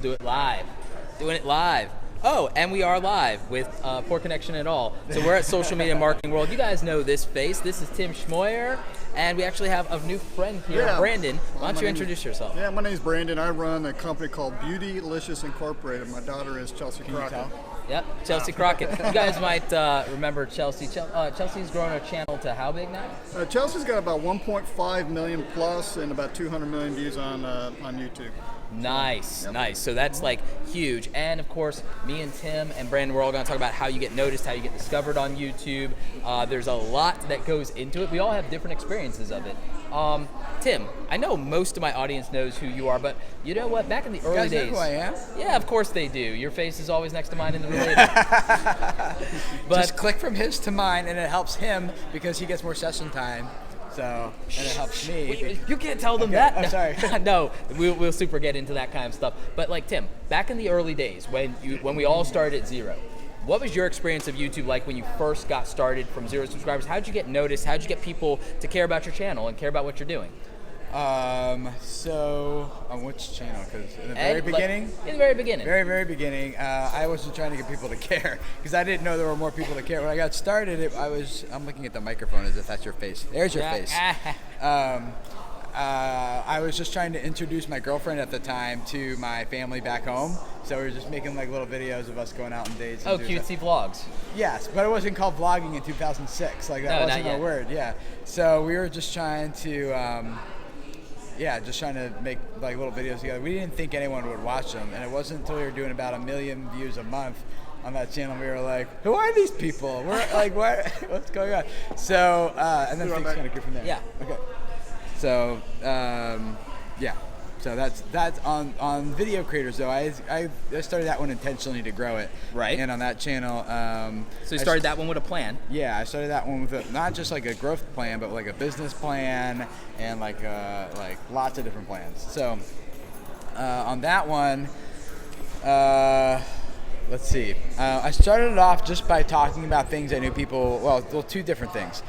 Do it live. Doing it live. Oh, and we are live with Poor Connection at All. So we're at Social Media Marketing World. You guys know this face. This is Tim Schmoyer, and we actually have a new friend here, Brandon. Why don't you introduce yourself? Yeah, my name's Brandon. I run a company called Beautylicious Incorporated. My daughter is Chelsea Crockett. Yep, Chelsea Crockett. You guys might remember Chelsea. Chelsea's grown her channel to how big now? Chelsea's got about 1.5 million plus and about 200 million views on YouTube. Nice, nice. So that's like huge. And of course, me and Tim and Brandon, we're all going to talk about how you get noticed, how you get discovered on YouTube. There's a lot that goes into it. We all have different experiences of it. Tim, I know most of my audience knows who you are, but you know what? Back in the early days. You guys know who I am? Yeah, of course they do. Your face is always next to mine in the related. But just click from his to mine, and it helps him because he gets more session time. So, and it helps me. You can't tell them that. I'm sorry. No, we'll super get into that kind of stuff. But like Tim, back in the early days when we all started at zero, what was your experience of YouTube like when you first got started from 0 subscribers? How'd you get noticed? How'd you get people to care about your channel and care about what you're doing? So on which channel? Because in the very beginning? In the very beginning. Very beginning. I wasn't trying to get people to care because I didn't know there were more people to care. When I got started, I'm looking at the microphone as if that's your face. There's your face. I was just trying to introduce my girlfriend at the time to my family back home. So we were just making like little videos of us going out on dates. Oh, cutesy vlogs. Yes, but it wasn't called vlogging in 2006. Like that wasn't a word. Yeah. So we were just trying to. Just trying to make like little videos together. We didn't think anyone would watch them, and it wasn't until we were doing about 1 million views a month on that channel we were like, "Who are these people? We're like, what's going on?" So, and then things kind of grew from there. Yeah. Okay. So, So that's on video creators though. I started that one intentionally to grow it. Right. And on that channel. So you started that one with a plan. Yeah, I started that one with not just like a growth plan, but like a business plan and like lots of different plans. So on that one, let's see. I started it off just by talking about things I knew people. Well, two different things,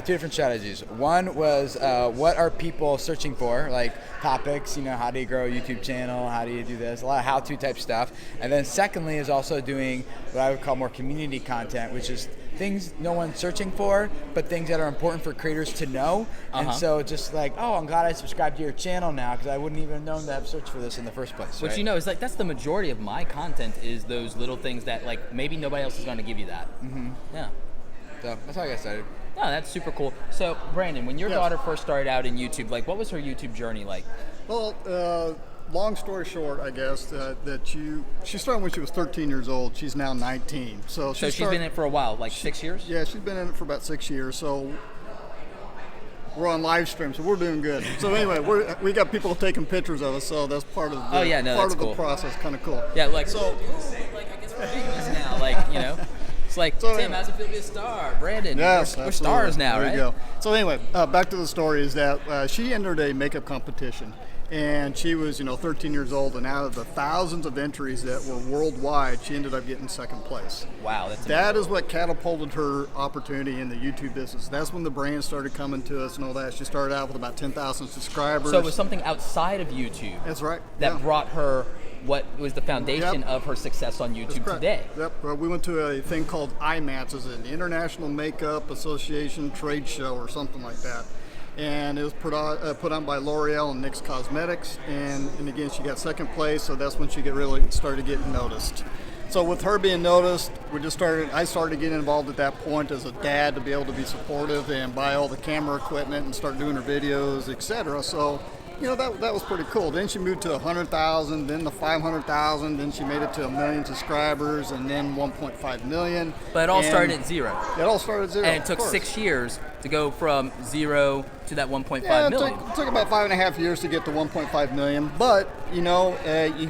two different strategies. One was what are people searching for, like topics. You know, how do you grow a YouTube channel? How do you do this? A lot of how-to type stuff. And then secondly is also doing what I would call more community content, which is things no one's searching for, but things that are important for creators to know. And so just like, oh, I'm glad I subscribed to your channel now because I wouldn't even have known to have searched for this in the first place. Which you know is like that's the majority of my content is those little things that like maybe nobody else is going to give you that. Mm-hmm. Yeah. So that's how I got started. No, that's super cool. So Brandon, when your daughter first started out in YouTube, like what was her YouTube journey like? Well, long story short, I guess, she started when she was 13 years old. She's now 19. So she's been in it for a while, like 6 years? Yeah, she's been in it for about 6 years. So we're on live stream, so we're doing good. So anyway, we got people taking pictures of us, so that's part of the cool. process. Kind of cool. Yeah, like so. Like I guess we're famous now. Like you know, it's like so, Tim, how's it feel to be a star? Brandon, yes, we're stars now, there right? You go. So anyway, back to the story is that she entered a makeup competition. And she was, 13 years old, and out of the thousands of entries that were worldwide, she ended up getting second place. Wow, that's amazing. That is what catapulted her opportunity in the YouTube business. That's when the brands started coming to us and all that. She started out with about 10,000 subscribers. So it was something outside of YouTube. That's right. That brought her what was the foundation of her success on YouTube today. Yep. We went to a thing called IMATS, it's an International Makeup Association trade show or something like that. And it was put on by L'Oreal and NYX Cosmetics, and again she got second place, so that's when she really started getting noticed. So with her being noticed, I started getting involved at that point as a dad to be able to be supportive and buy all the camera equipment and start doing her videos, etc. So that was pretty cool. Then she moved to 100,000, then to 500,000, then she made it to 1 million subscribers, and then 1.5 million. But it all started at zero. It all started at zero. And it took 6 years to go from zero to that 1.5 million. It took about 5.5 years to get to 1.5 million. But you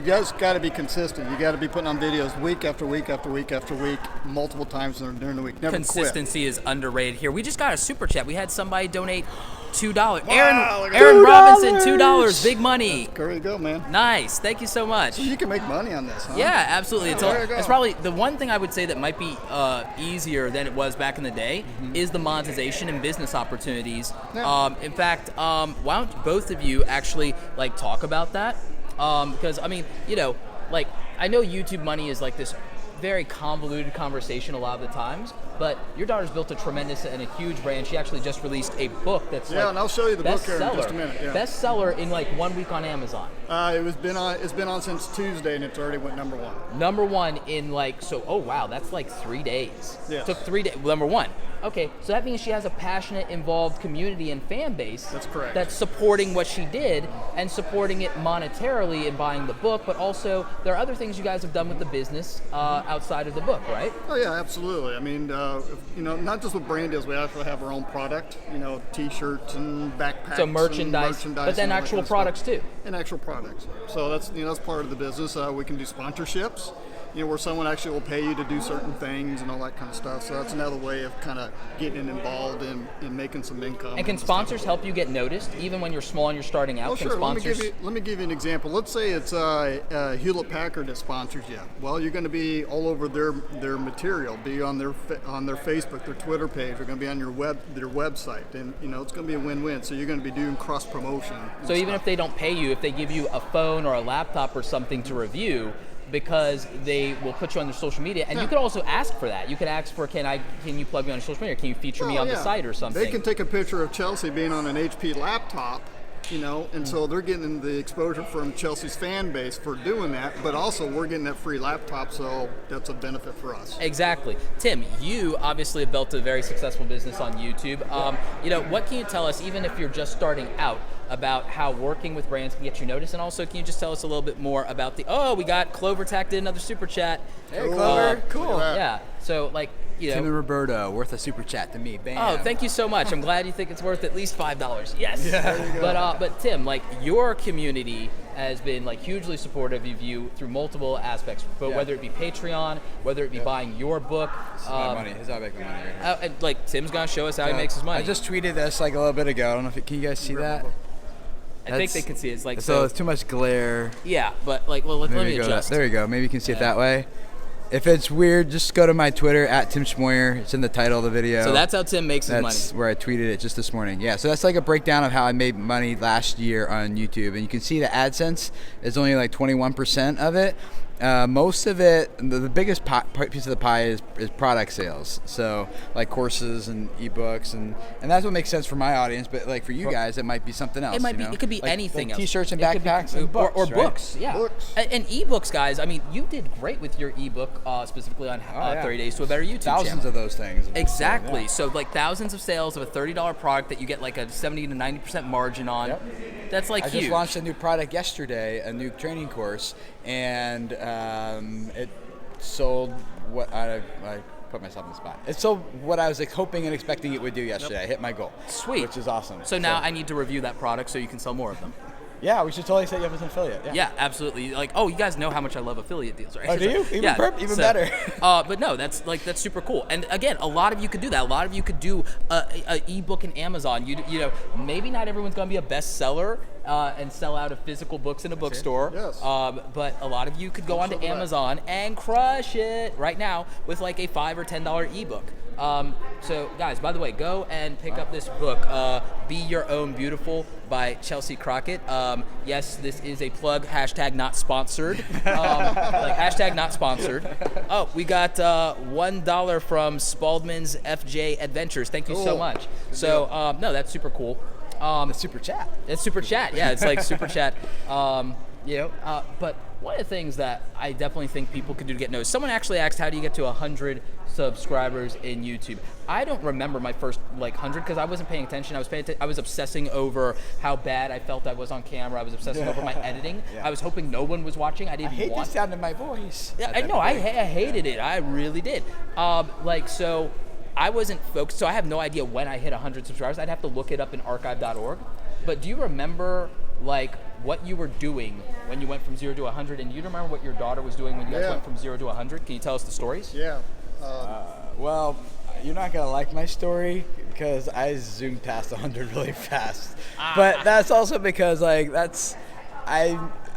just got to be consistent. You got to be putting on videos week after week after week after week, multiple times during the week. Never Consistency is underrated here. We just got a super chat. We had somebody donate $2. Wow, Aaron Robinson, $2. Big money. There you go, man. Nice. Thank you so much. So you can make money on this, huh? Yeah, absolutely. There you go. It's probably the one thing I would say that might be easier than it was back in the day is the monetization and business opportunities. Yeah. In fact, why don't both of you actually like talk about that? Because I mean, like, I know YouTube money is like this very convoluted conversation a lot of the times, but your daughter's built a tremendous and a huge brand. She actually just released a book that's and I'll show you the book here in just a minute. Bestseller in like 1 week on Amazon. It's been on since Tuesday, and it's already went number one. Number one in like, so, oh wow, that's like 3 days. Yes. Took 3 days, number one. Okay, so that means she has a passionate, involved community and fan base. That's correct. That's supporting what she did and supporting it monetarily in buying the book, but also there are other things you guys have done with the business outside of the book, right? Oh yeah, absolutely. I mean, not just with brand deals, we actually have our own product. T-shirts and backpacks. So merchandise, but then actual products too. And actual products. So that's part of the business. We can do sponsorships. Where someone actually will pay you to do certain things and all that kind of stuff. So that's another way of kind of getting involved in making some income. And can sponsors help you get noticed, even when you're small and you're starting out? Oh, sure. Let me give you an example. Let's say it's Hewlett-Packard that sponsors you. Well, you're going to be all over their material, be on their Facebook, their Twitter page. They're going to be on their website, and it's going to be a win-win. So you're going to be doing cross promotion. So even if they don't pay you, if they give you a phone or a laptop or something to review, because they will put you on their social media, and you could also ask for that. You could ask for, can you plug me on your social media? Can you feature me on the site or something? They can take a picture of Chelsea being on an HP laptop, and so they're getting the exposure from Chelsea's fan base for doing that, but also we're getting that free laptop, so that's a benefit for us. Exactly. Tim, you obviously have built a very successful business on YouTube. What can you tell us, even if you're just starting out, about how working with brands can get you noticed? And also, can you just tell us a little bit more about we got Clover tacked in another super chat. Hey, Clover. Cool. Yeah. So, Tim and Roberto, worth a super chat to me. Bam. Oh, thank you so much. I'm glad you think it's worth at least $5. Yes. Yeah. But Tim, your community has been hugely supportive of you through multiple aspects. But whether it be Patreon, whether it be buying your book, money. He's not making money. And, Tim's gonna show us how he makes his money. I just tweeted this a little bit ago. I don't know if can you guys see that? I think they can see it. It's so it's too much glare. Yeah, but let me adjust. There you go. Maybe you can see it that way. If it's weird, just go to my Twitter at Tim Schmoyer. It's in the title of the video. So that's how Tim makes his money. That's where I tweeted it just this morning. Yeah, so that's a breakdown of how I made money last year on YouTube. And you can see the AdSense is only 21% of it. Most of it, the biggest piece of the pie is product sales. So courses and ebooks, and that's what makes sense for my audience. But for you guys, it might be something else. It might be. It could be anything else. T-shirts and backpacks and books, or right? books. Yeah. Books. And ebooks, guys. I mean, you did great with your ebook, specifically on 30 Days to a Better YouTube channel. Thousands of those things. Exactly. So thousands of sales of a $30 product that you get a 70 to 90% margin on. Yep. That's huge. I just launched a new product yesterday, a new training course, and it sold what I put myself in the spot. It sold what I was hoping and expecting it would do yesterday. Yep. I hit my goal. Sweet. Which is awesome. So now I need to review that product so you can sell more of them. Yeah, we should totally set you up as an affiliate. Yeah, absolutely. You guys know how much I love affiliate deals, right? Oh, do you? Even better. But no, that's super cool. And again, a lot of you could do that. A lot of you could do a ebook in Amazon. Maybe not everyone's going to be a bestseller and sell out of physical books in a bookstore. Yes. But a lot of you could go onto Amazon and crush it right now with a $5 or $10 ebook. So guys, by the way, go and pick up this book, Be Your Own Beautiful by Chelsea Crockett. Yes, this is a plug, hashtag not sponsored. Hashtag not sponsored. Oh, we got $1 from Spaldman's FJ Adventures. Thank you so much. So, no, that's super cool. The super chat. It's super chat. Yeah, it's super chat. But one of the things that I definitely think people could do to get noticed, someone actually asked, how do you get to 100 subscribers in YouTube? I don't remember my first 100 because I wasn't paying attention. I was obsessing over how bad I felt I was on camera. I was obsessing over my editing. Yeah. I was hoping no one was watching. I hate the sound of my voice. Yeah, I know. I hated it. I really did. So I wasn't focused. So I have no idea when I hit 100 subscribers. I'd have to look it up in archive.org. But do you remember what you were doing when you went from 0 to 100, and you remember what your daughter was doing when you guys went from 0 to 100? Can you tell us the stories? Yeah. Well, you're not gonna like my story because I zoomed past 100 really fast. But that's also because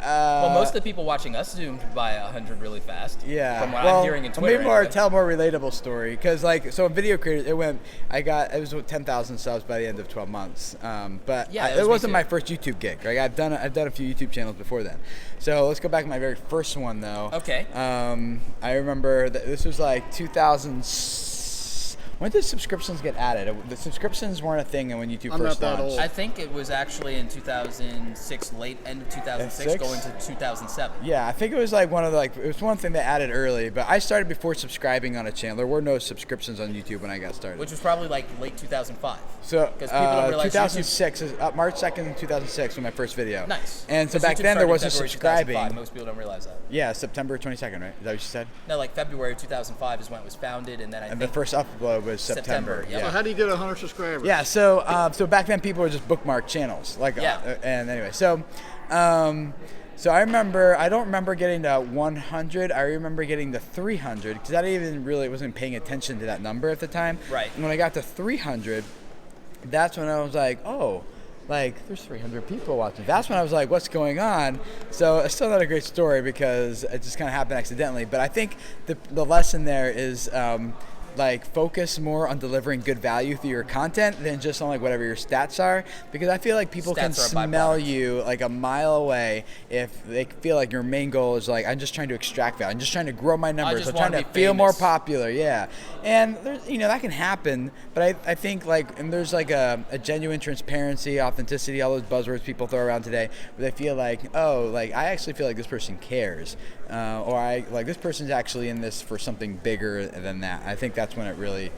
Well, most of the people watching us zoomed by 100 really fast. Yeah. From what well, I'm hearing in Twitter. Maybe tell a more relatable story, because like, so video creators, it was 10,000 subs by the end of 12 months. But Yeah, it wasn't my first YouTube gig. Like I've done a few YouTube channels before then. So let's go back to my very first one though. Okay. I remember that this was like 2000. When did subscriptions get added? The subscriptions weren't a thing when YouTube I'm first not that launched. old. I think it was actually in 2006, end of 2006, Six? going to 2007. Yeah, I think it was like it was one thing they added early, but I started before subscribing on a channel. There were no subscriptions on YouTube when I got started. Which was probably like late 2005. So, 'Cause people don't realize 2006 is March 2nd, 2006 was my first video. Nice. And so 'Cause back YouTube then there started wasn't February subscribing. 2005. Most people don't realize that. Yeah, September 22nd, right? Is that what you said? No, like February 2005 is when it was founded, and then I And think the first upload was September. September, yeah. So how do you get 100 subscribers? Yeah, so back then people would just bookmark channels, like Yeah. and anyway, so I remember, I don't remember getting to 100. I remember getting to 300 because I wasn't paying attention to that number at the time. Right. And when I got to 300, that's when I was like, oh, like there's 300 people watching. That's when I was like, what's going on? So it's still not a great story because it just kind of happened accidentally. But I think the lesson there is like focus more on delivering good value through your content than just on like whatever your stats are, because I feel like people can Stats are a smell byproduct. you like a mile away if they feel like your main goal is like, I'm just trying to extract value, I'm just trying to grow my numbers, just I'm trying wanna to be feel more famous. popular. Yeah, and there's, that can happen, but I think like, and there's like a genuine transparency, authenticity, all those buzzwords people throw around today, where they feel like, oh, like I actually feel like this person cares, or I like this person's actually in this for something bigger than that. I think that's when it really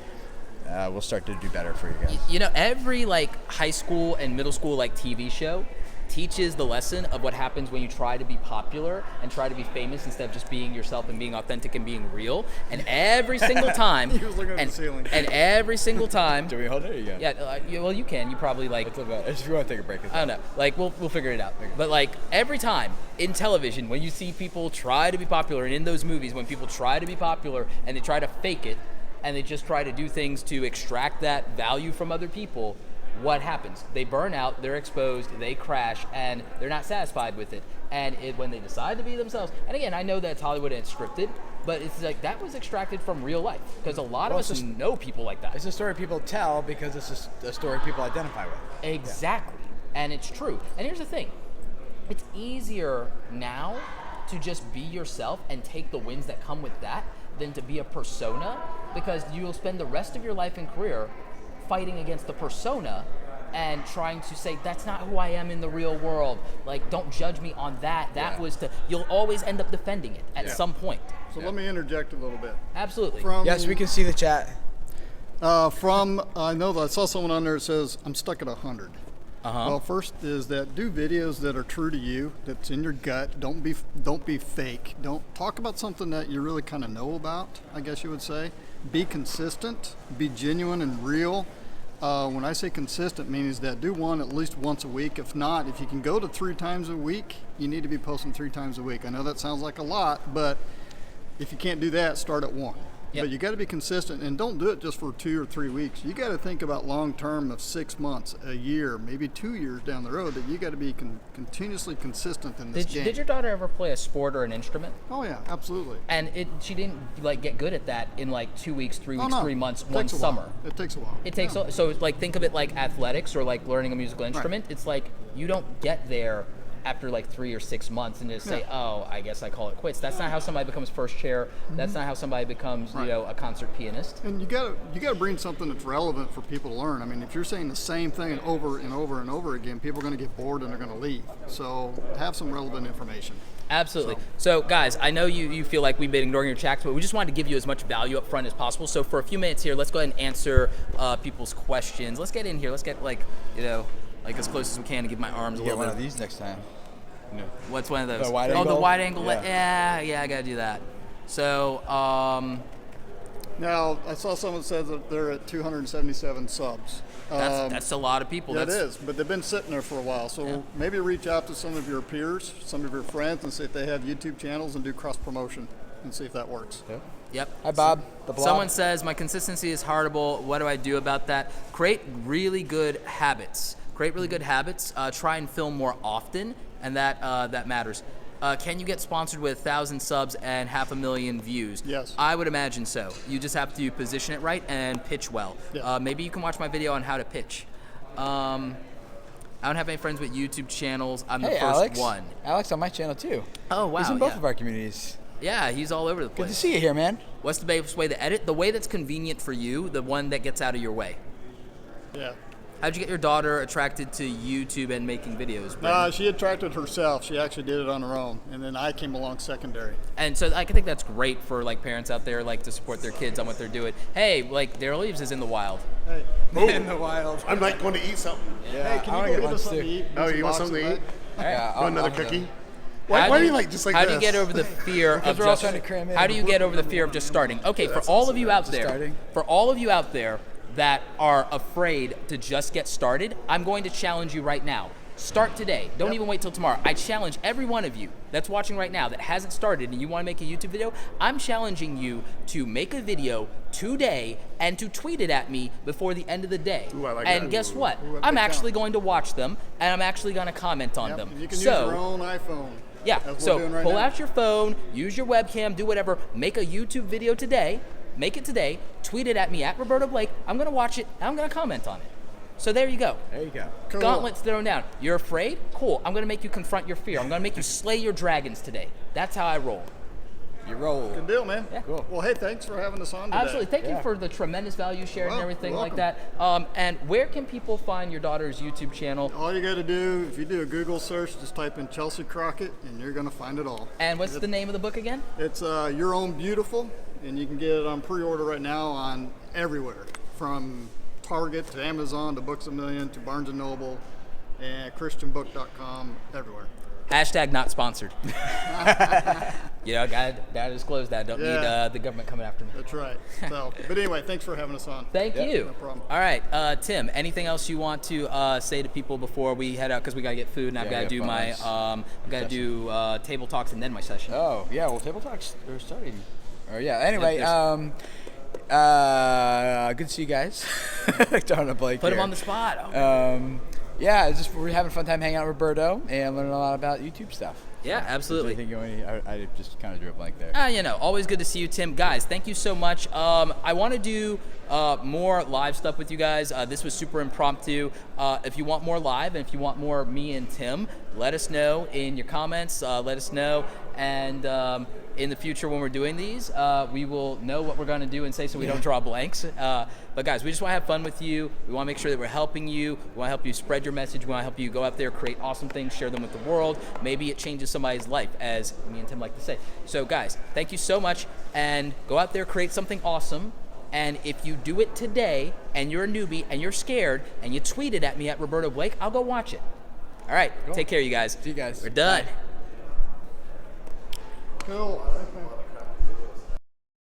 will start to do better for you guys. Every like high school and middle school like TV show teaches the lesson of what happens when you try to be popular and try to be famous instead of just being yourself and being authentic and being real. And every single time, He was looking at the ceiling. and every single time, Do we hold it? Or you go? yeah, well, you can. You probably like. It's about, if you want to take a break. I don't know. Like we'll figure it out. But like every time in television, when you see people try to be popular, and in those movies, when people try to be popular and they try to fake it, and they just try to do things to extract that value from other people, what happens? They burn out, they're exposed, they crash, and they're not satisfied with it. And when they decide to be themselves, and again, I know that it's Hollywood and it's scripted, but it's like that was extracted from real life, because a lot of us know people like that. It's a story people tell because it's a story people identify with. Exactly. And it's true. And here's the thing. It's easier now to just be yourself and take the wins that come with that than to be a persona, because you'll spend the rest of your life and career fighting against the persona and trying to say, that's not who I am in the real world. Like, don't judge me on that. That was you'll always end up defending it at some point. So let me interject a little bit. Absolutely. Yes, we can see the chat. I know that I saw someone on there that says, I'm stuck at 100. Well, first is that do videos that are true to you, that's in your gut. Don't be fake. Don't talk about something that you really kind of know about, I guess you would say. Be consistent, be genuine and real. When I say consistent, means that do one at least once a week. If not, if you can go to 3 times a week, you need to be posting 3 times a week. I know that sounds like a lot, but if you can't do that, start at 1. Yep. But you got to be consistent, and don't do it just for 2 or 3 weeks. You got to think about long term of 6 months, a year, maybe 2 years down the road. That you got to be continuously consistent in this game. Did your daughter ever play a sport or an instrument? Oh yeah, absolutely. And she didn't like get good at that in like 2 weeks, 3 weeks, no. 3 months, It one takes a while. summer. It takes a while. It takes Yeah. so like think of it like athletics or like learning a musical instrument. It's like you don't get there after like 3 or 6 months and just say, oh, I guess I call it quits. That's not how somebody becomes first chair. That's not how somebody becomes a concert pianist. And you gotta bring something that's relevant for people to learn. I mean, if you're saying the same thing over and over and over again, people are going to get bored and they're going to leave. So have some relevant information. Absolutely. So guys, I know you feel like we've been ignoring your chats, but we just wanted to give you as much value up front as possible. So for a few minutes here, let's go ahead and answer people's questions. Let's get in here. Let's get like as close as we can to give my arms a Get little one bit. of these next time. No. What's one of those? The wide the angle? wide angle. Yeah. Yeah, I gotta do that. So, Now, I saw someone said that they're at 277 subs. that's a lot of people. Yeah, That's, it is, but they've been sitting there for a while. So maybe reach out to some of your peers, some of your friends, and see if they have YouTube channels and do cross promotion and see if that works. Yep. Hi, Bob. The blog. Someone says my consistency is horrible. What do I do about that? Create really good habits. Try and film more often, and that matters. Can you get sponsored with 1,000 subs and 500,000 views? Yes. I would imagine so. You just have to position it right and pitch well. Yeah. Maybe you can watch my video on how to pitch. I don't have any friends with YouTube channels. I'm the first Alex. one. Alex on my channel too. Oh, wow. He's in both yeah. of our communities. Yeah, he's all over the Good place. to see you here, man. What's the best way to edit? The way that's convenient for you, the one that gets out of your way. Yeah. How'd you get your daughter attracted to YouTube and making videos, Brandon? She attracted herself. She actually did it on her own, and then I came along secondary. And so I think that's great for like parents out there, like to support their kids on what they're doing. Hey, like Daryl Eves is in the wild. Hey, In the wild. I'm like going to eat something. Yeah, hey, can I you wanna go get get lunch us something to too. eat? Oh, you want Box something of to eat? that? Yeah, Want another I'll- cookie? How Why do are you like just like how this? do you get over the fear of Because we're all just? trying to cram in. How do you get over the fear of just starting? Okay, for all of you out there, starting. for all of you out there that are afraid to just get started, I'm going to challenge you right now. Start today. Don't even wait till tomorrow. I challenge every one of you that's watching right now that hasn't started and you want to make a YouTube video, I'm challenging you to make a video today and to tweet it at me before the end of the day. Ooh, I like and that. guess what? Ooh, I'm big actually challenge. going to watch them and I'm actually going to comment on Yep, them. and you can so, use your own iPhone. yeah, That's what so we're doing right pull now. out your phone, use your webcam, do whatever, make a YouTube video today, make it today, tweet it at me at Roberto Blake. I'm going to watch it and I'm going to comment on it. So there you go. There you go. Cool. Gauntlets thrown down. You're afraid? Cool. I'm going to make you confront your fear. I'm going to make you slay your dragons today. That's how I roll. You roll. Good deal, man. Yeah. Cool. Well, hey, thanks for having us on today. Absolutely. Thank you Yeah. for the tremendous value shared and Well, everything you're like that. And where can people find your daughter's YouTube channel? All you got to do, if you do a Google search, just type in Chelsea Crockett, and you're going to find it all. And what's the name of the book again? It's Your Own Beautiful, and you can get it on pre-order right now on everywhere, from Target to Amazon to Books A Million to Barnes & Noble and ChristianBook.com, everywhere. Hashtag not sponsored. You know, gotta disclose that. Don't Yeah. need the government coming after me. That's right. So, but anyway, thanks for having us on. Thank you. No problem. All right, Tim. Anything else you want to say to people before we head out? Because we gotta get food, and I've Yeah, got to yeah, do my I've got to do table talks and then my session. Oh, yeah, well, table talks are starting. Or, yeah, anyway, There's- good to see you guys. Throwing a Blake Put him here. on the spot. Oh. Yeah, it's just we're having a fun time hanging out with Roberto and learning a lot about YouTube stuff. Yeah, absolutely. I think I just kind of drew a blank there. You know, always good to see you, Tim. Guys, thank you so much. I want to do more live stuff with you guys. This was super impromptu. If you want more live and if you want more me and Tim, let us know in your comments. Let us know. And in the future when we're doing these, we will know what we're going to do and say so we don't draw blanks. But guys, we just want to have fun with you. We want to make sure that we're helping you. We want to help you spread your message. We want to help you go out there, create awesome things, share them with the world. Maybe it changes somebody's life, as me and Tim like to say. So guys, thank you so much. And go out there, create something awesome. And if you do it today and you're a newbie and you're scared and you tweet it at me at Roberto Blake, I'll go watch it. All right, take care, you guys. See you guys. We're done. Bye. Cool. Thanks, man.